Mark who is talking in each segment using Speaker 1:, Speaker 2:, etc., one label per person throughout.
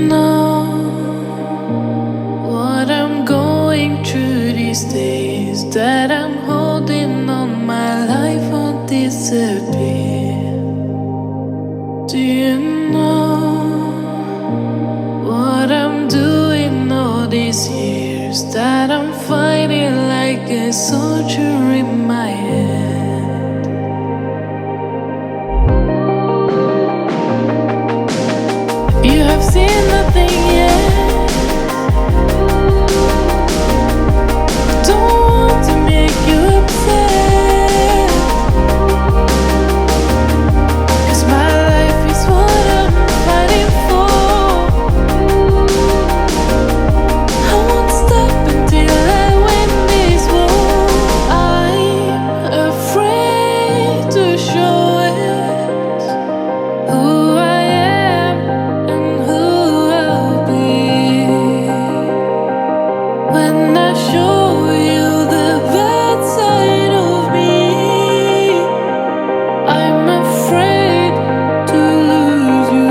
Speaker 1: know what I'm going through these days? That I'm holding on, my life won't disappear. Do you know what I'm doing all these years? That I'm fighting like a soldier in my head. You have seen nothing yet. Don't want to make you upset, 'cause my life is what I'm fighting for. I won't stop until I win this war. I'm afraid to show it, who I am and who I'll be. When I show you the bad side of me, I'm afraid to lose you.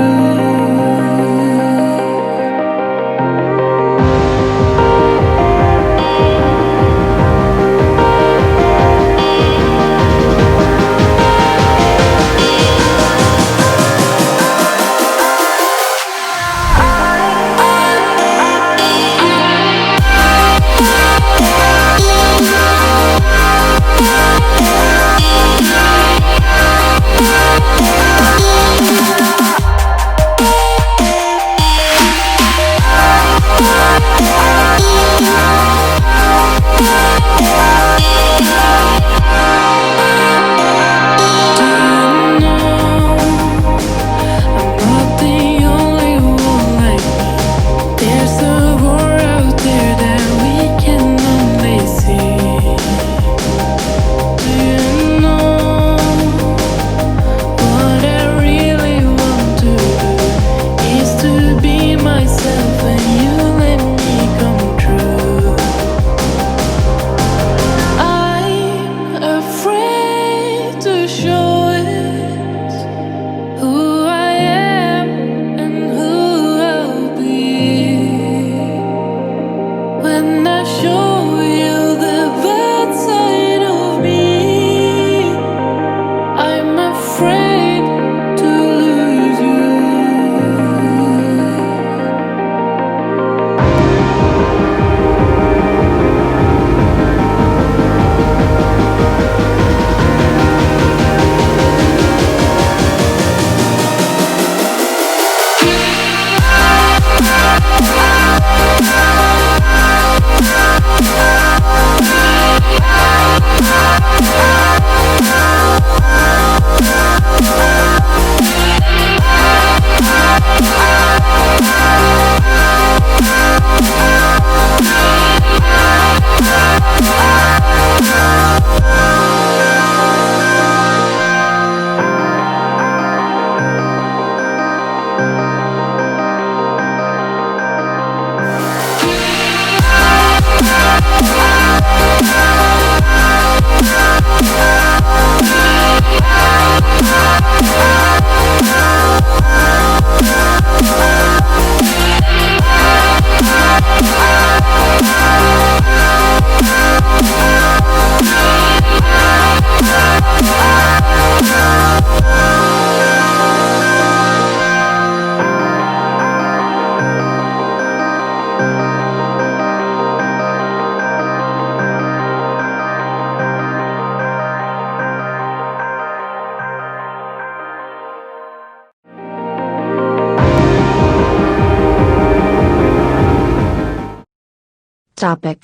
Speaker 2: Topic.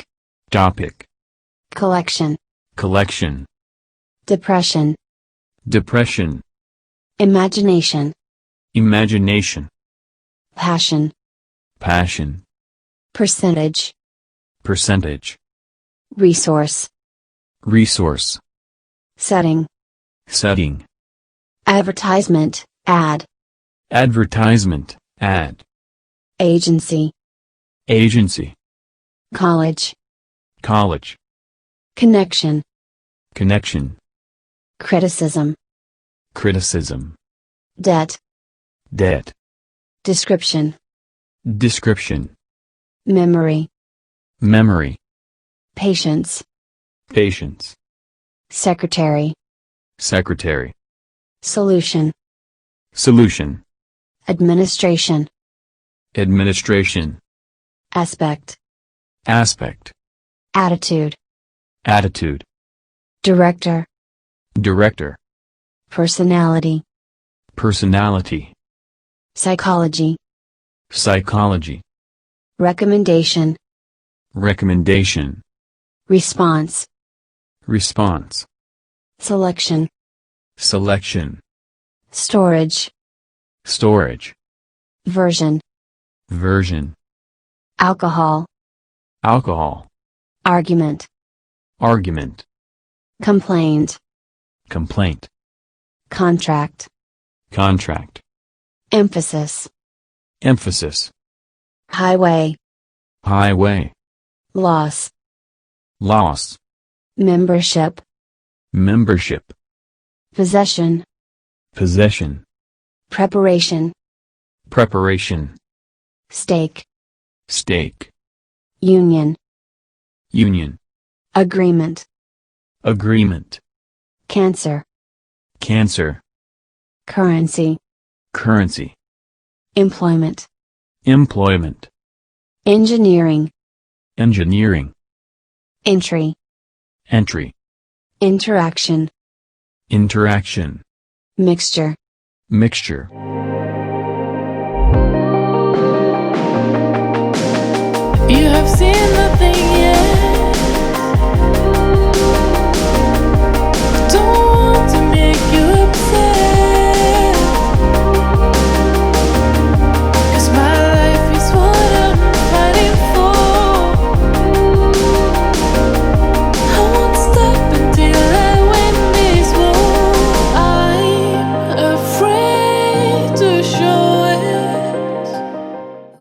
Speaker 2: Collection. Depression. Imagination. Passion. Percentage. Resource. Setting. Advertisement, ad. Agency. College. Connection. Criticism. Debt.
Speaker 1: Debt.
Speaker 2: Description.
Speaker 3: description,
Speaker 2: memory,
Speaker 3: memory,
Speaker 2: patience,
Speaker 3: patience,
Speaker 2: secretary,
Speaker 3: secretary,
Speaker 2: solution,
Speaker 3: solution,
Speaker 2: administration,
Speaker 3: administration,
Speaker 2: aspect,
Speaker 3: aspect,
Speaker 2: attitude,
Speaker 3: attitude,
Speaker 2: director,
Speaker 3: director,
Speaker 2: personality,
Speaker 3: personality,
Speaker 2: psychology,
Speaker 3: psychology,
Speaker 2: recommendation,
Speaker 3: recommendation,
Speaker 2: response,
Speaker 3: response,
Speaker 2: selection,
Speaker 3: selection,
Speaker 2: storage,
Speaker 3: storage,
Speaker 2: version,
Speaker 3: version,
Speaker 2: alcohol,
Speaker 3: alcohol,
Speaker 2: argument,
Speaker 3: argument,
Speaker 2: complaint,
Speaker 3: complaint,
Speaker 2: contract,
Speaker 3: contract,
Speaker 2: emphasis,
Speaker 3: emphasis,
Speaker 2: highway,
Speaker 3: highway,
Speaker 2: loss,
Speaker 3: loss,
Speaker 2: membership,
Speaker 3: membership,
Speaker 2: possession,
Speaker 3: possession,
Speaker 2: preparation,
Speaker 3: preparation,
Speaker 2: stake,
Speaker 3: stake,
Speaker 2: union,
Speaker 3: union,
Speaker 2: agreement,
Speaker 3: agreement,
Speaker 2: cancer,
Speaker 3: cancer,
Speaker 2: currency,
Speaker 3: currency,
Speaker 2: employment,
Speaker 3: employment,
Speaker 2: engineering,
Speaker 3: engineering,
Speaker 2: entry,
Speaker 3: entry,
Speaker 2: interaction,
Speaker 3: interaction,
Speaker 2: mixture,
Speaker 3: mixture.
Speaker 1: You have seen